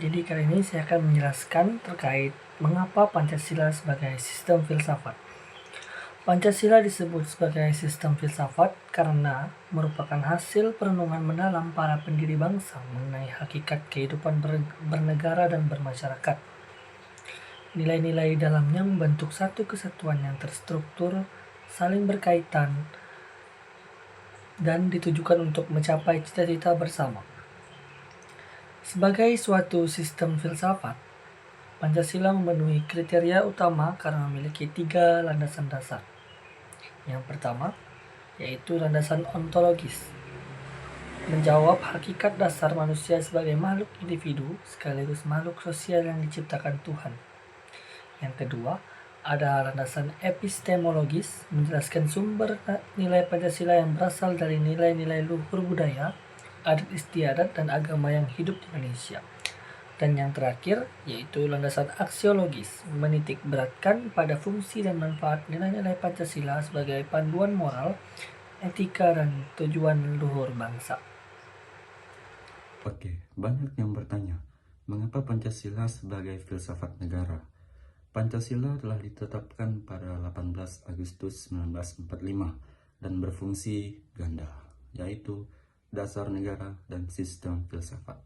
Jadi kali ini saya akan menjelaskan terkait mengapa Pancasila sebagai sistem filsafat. Pancasila disebut sebagai sistem filsafat karena merupakan hasil perenungan mendalam para pendiri bangsa mengenai hakikat kehidupan bernegara dan bermasyarakat. Nilai-nilai dalamnya membentuk satu kesatuan yang terstruktur, saling berkaitan, dan ditujukan untuk mencapai cita-cita bersama. Sebagai suatu sistem filsafat, Pancasila memenuhi kriteria utama karena memiliki 3 landasan dasar. Yang pertama, yaitu landasan ontologis, menjawab hakikat dasar manusia sebagai makhluk individu sekaligus makhluk sosial yang diciptakan Tuhan. Yang kedua, ada landasan epistemologis, menjelaskan sumber nilai Pancasila yang berasal dari nilai-nilai luhur budaya, adat istiadat, dan agama yang hidup di Indonesia. Dan yang terakhir, yaitu landasan aksiologis, menitik beratkan pada fungsi dan manfaat nilai-nilai Pancasila sebagai panduan moral, etika, dan tujuan luhur bangsa. Oke, banyak yang bertanya, mengapa Pancasila sebagai filsafat negara? Pancasila telah ditetapkan pada 18 Agustus 1945 dan berfungsi ganda, yaitu dasar negara dan sistem filsafat.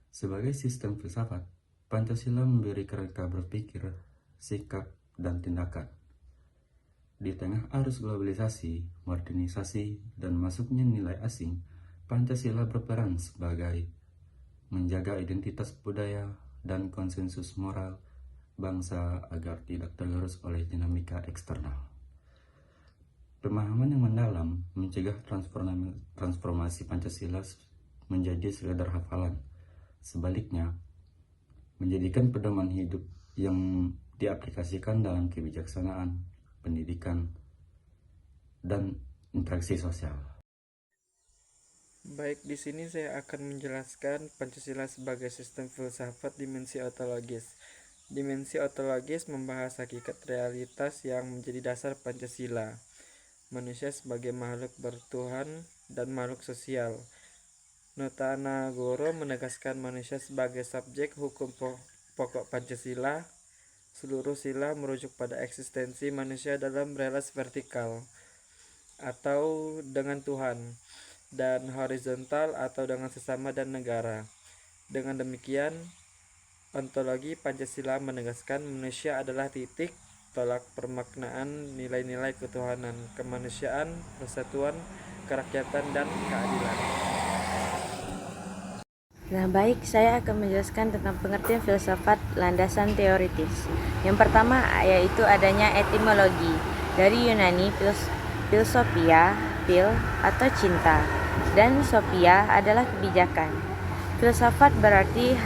Sebagai sistem filsafat, Pancasila memberi kerangka berpikir, sikap, dan tindakan. Di tengah arus globalisasi, modernisasi, dan masuknya nilai asing, Pancasila berperan sebagai menjaga identitas budaya dan konsensus moral bangsa agar tidak tergerus oleh dinamika eksternal. Pemahaman yang mendalam mencegah transformasi Pancasila menjadi sekedar hafalan. Sebaliknya, menjadikan pedoman hidup yang diaplikasikan dalam kebijaksanaan, pendidikan, dan interaksi sosial. Baik, di sini saya akan menjelaskan Pancasila sebagai sistem filsafat dimensi ontologis. Dimensi ontologis membahas hakikat realitas yang menjadi dasar Pancasila. Manusia sebagai makhluk bertuhan dan makhluk sosial. Nota Nagoro menegaskan manusia sebagai subjek hukum pokok Pancasila. Seluruh sila merujuk pada eksistensi manusia dalam relasi vertikal atau dengan Tuhan, dan horizontal atau dengan sesama dan negara. Dengan demikian, ontologi Pancasila menegaskan manusia adalah titik tolak permaknaan nilai-nilai ketuhanan, kemanusiaan, persatuan, kerakyatan, dan keadilan. Nah, baik, saya akan menjelaskan tentang pengertian filsafat landasan teoritis. Yang pertama yaitu adanya etimologi dari Yunani philosophia, phil atau cinta, dan sophia adalah kebijakan. Filsafat berarti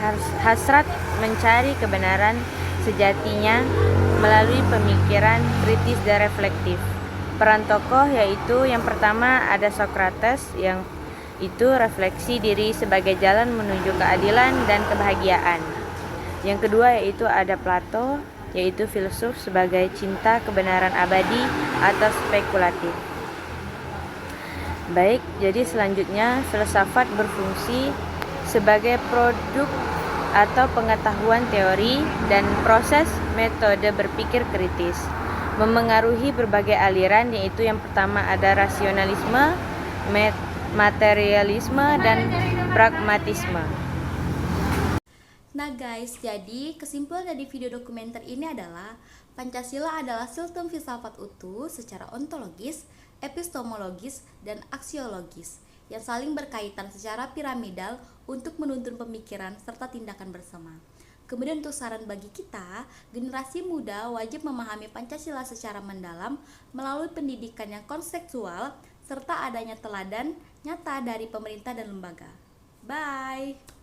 hasrat mencari kebenaran sejatinya melalui pemikiran kritis dan reflektif. Peran tokoh yaitu yang pertama ada Socrates, yang itu refleksi diri sebagai jalan menuju keadilan dan kebahagiaan. Yang kedua yaitu ada Plato, yaitu filsuf sebagai cinta kebenaran abadi atau spekulatif. Baik, jadi selanjutnya filsafat berfungsi sebagai produk atau pengetahuan teori dan proses metode berpikir kritis, memengaruhi berbagai aliran, yaitu yang pertama ada rasionalisme, materialisme, dan pragmatisme. Nah guys, jadi kesimpulan dari video dokumenter ini adalah Pancasila adalah sistem filsafat utuh secara ontologis, epistemologis, dan aksiologis yang saling berkaitan secara piramidal untuk menuntun pemikiran serta tindakan bersama. Kemudian untuk saran bagi kita, generasi muda wajib memahami Pancasila secara mendalam melalui pendidikan yang konseptual serta adanya teladan nyata dari pemerintah dan lembaga. Bye!